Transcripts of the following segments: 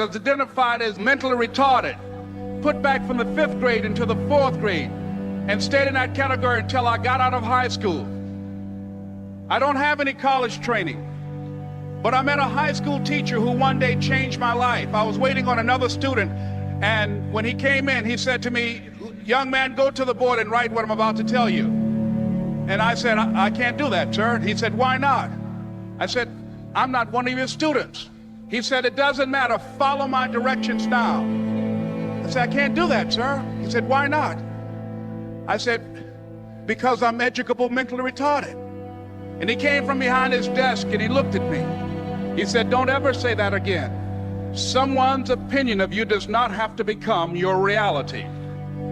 was identified as mentally retarded, put back from the 5th grade into the 4th grade, and stayed in that category until I got out of high school. I don't have any college training, but I met a high school teacher who one day changed my life. I was waiting on another student, and when he came in, he said to me, "Young man, go to the board and write what I'm about to tell you." And I said, I can't do that, sir." He said, "Why not?" I said, "I'm not one of your students." He said, "It doesn't matter. Follow my directions now." I said, "I can't do that, sir." He said, "Why not?" I said, "Because I'm educable, mentally retarded." And he came from behind his desk and he looked at me. He said, "Don't ever say that again. Someone's opinion of you does not have to become your reality."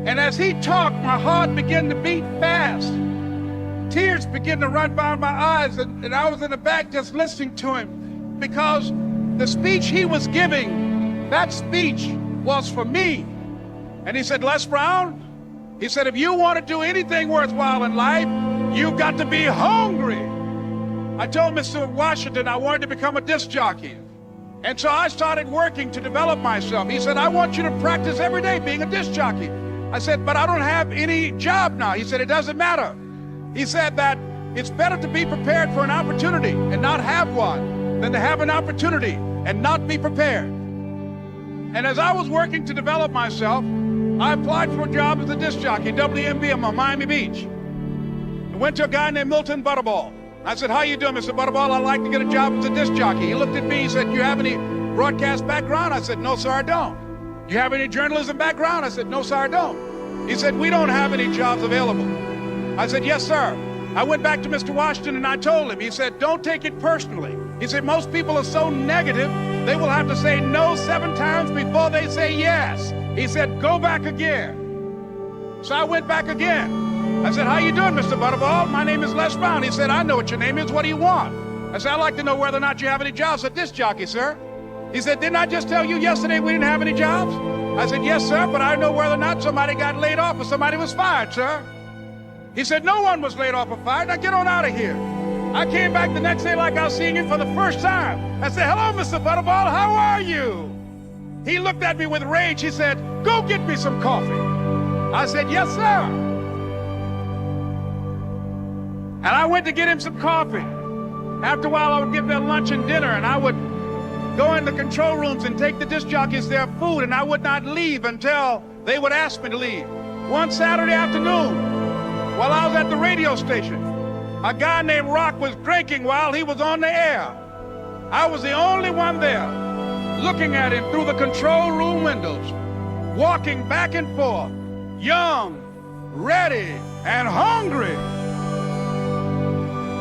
And as he talked, my heart began to beat fast. Tears began to run down my eyes, and I was in the back just listening to him, because the speech he was giving, that speech was for me. And he said, "Les Brown," he said, "if you want to do anything worthwhile in life, you've got to be hungry." I told Mr. Washington I wanted to become a disc jockey. And so I started working to develop myself. He said, "I want you to practice every day being a disc jockey." I said, "But I don't have any job now." He said, "It doesn't matter." He said that it's better to be prepared for an opportunity and not have one than to have an opportunity and not be prepared. And as I was working to develop myself, I applied for a job as a disc jockey, WMBM on Miami Beach. I went to a guy named Milton Butterball. I said, "How you doing, Mr. Butterball? I'd like to get a job as a disc jockey." He looked at me, he said, "Do you have any broadcast background?" I said, "No, sir, I don't." "Do you have any journalism background?" I said, "No, sir, I don't." He said, "We don't have any jobs available." I said, "Yes, sir." I went back to Mr. Washington and I told him. He said, "Don't take it personally." He said, "Most people are so negative, they will have to say no 7 times before they say yes." He said, "Go back again." So I went back again. I said, "How you doing, Mr. Butterball? My name is Les Brown." He said, "I know what your name is. What do you want?" I said, "I'd like to know whether or not you have any jobs at disc jockey, sir." He said, "Didn't I just tell you yesterday we didn't have any jobs?" I said, "Yes, sir, but I know whether or not somebody got laid off or somebody was fired, sir." He said, "No one was laid off or fired. Now get on out of here." I came back the next day like I was seeing him for the first time. I said, "Hello, Mr. Butterball, how are you?" He looked at me with rage. He said, "Go get me some coffee." I said, "Yes, sir." And I went to get him some coffee. After a while, I would give them lunch and dinner, and I would go in the control rooms and take the disc jockeys their food, and I would not leave until they would ask me to leave. One Saturday afternoon, while I was at the radio station, a guy named Rock was drinking while he was on the air. I was the only one there, looking at him through the control room windows, walking back and forth, young, ready, and hungry.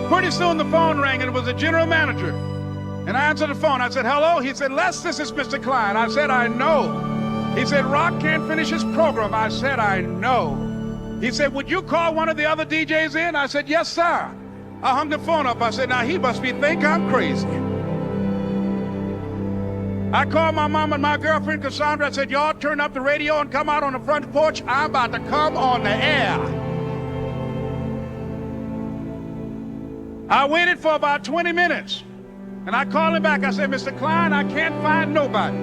Pretty soon the phone rang, and it was the general manager. And I answered the phone. I said, "Hello?" He said, "Les, this is Mr. Klein." I said, "I know." He said, "Rock can't finish his program." I said, "I know." He said, "Would you call one of the other DJs in?" I said, "Yes, sir." I hung the phone up. I said, "Now he must think I'm crazy." I called my mom and my girlfriend, Cassandra. I said, "Y'all turn up the radio and come out on the front porch. I'm about to come on the air." I waited for about 20 minutes, and I called him back. I said, "Mr. Klein, I can't find nobody."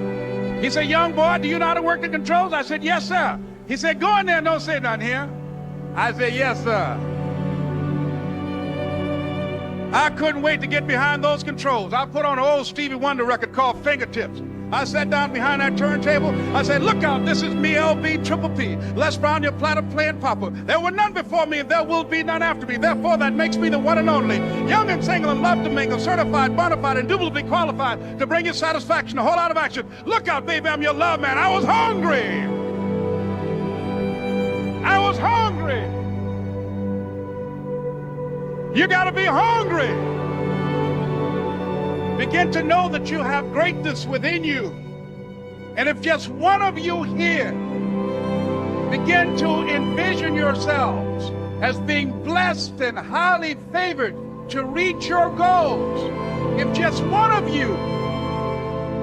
He said, "Young boy, do you know how to work the controls?" I said, "Yes, sir." He said, "Go in there and don't say nothing here." I said, "Yes, sir." I couldn't wait to get behind those controls. I put on an old Stevie Wonder record called Fingertips. I sat down behind that turntable. I said, "Look out, this is me, LB Triple P, Les Brown, your platter playing papa. There were none before me, and there will be none after me. Therefore, that makes me the one and only. Young and single and love to mingle, certified, bona fide, indubitably qualified to bring you satisfaction, a whole lot of action. Look out, baby, I'm your love man." I was hungry. I was hungry. You got to be hungry. Begin to know that you have greatness within you. And if just one of you here begin to envision yourselves as being blessed and highly favored to reach your goals, if just one of you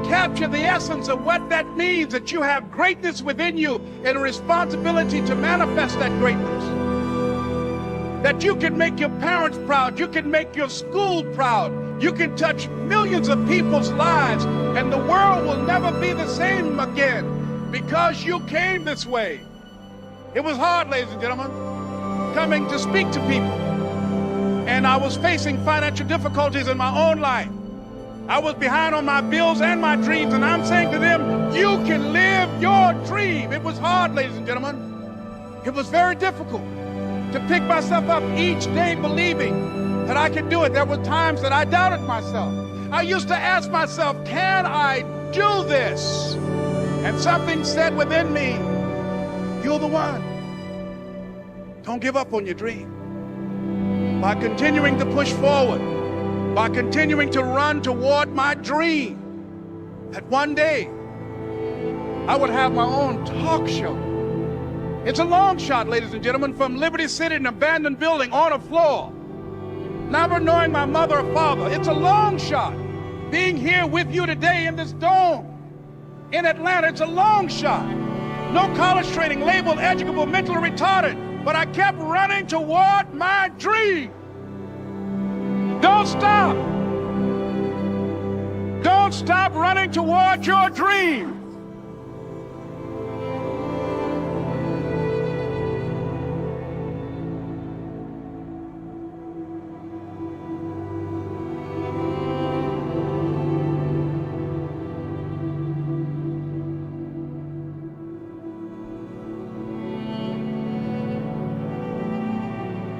capture the essence of what that means, that you have greatness within you and a responsibility to manifest that greatness, that you can make your parents proud, you can make your school proud, You can touch millions of people's lives, and the world will never be the same again because you came this way. It was hard, ladies and gentlemen, coming to speak to people. And I was facing financial difficulties in my own life. I was behind on my bills and my dreams, and I'm saying to them, you can live your dream. It was hard, ladies and gentlemen. It was very difficult to pick myself up each day believing that I could do it. There were times that I doubted myself. I used to ask myself, can I do this? And something said within me, you're the one. Don't give up on your dream. By continuing to push forward, by continuing to run toward my dream, that one day I would have my own talk show. It's a long shot, ladies and gentlemen, from Liberty City, an abandoned building on a floor, never knowing my mother or father. It's a long shot. Being here with you today in this dome in Atlanta, it's a long shot. No college training, labeled educable, mentally retarded, but I kept running toward my dream. Don't stop. Don't stop running toward your dream.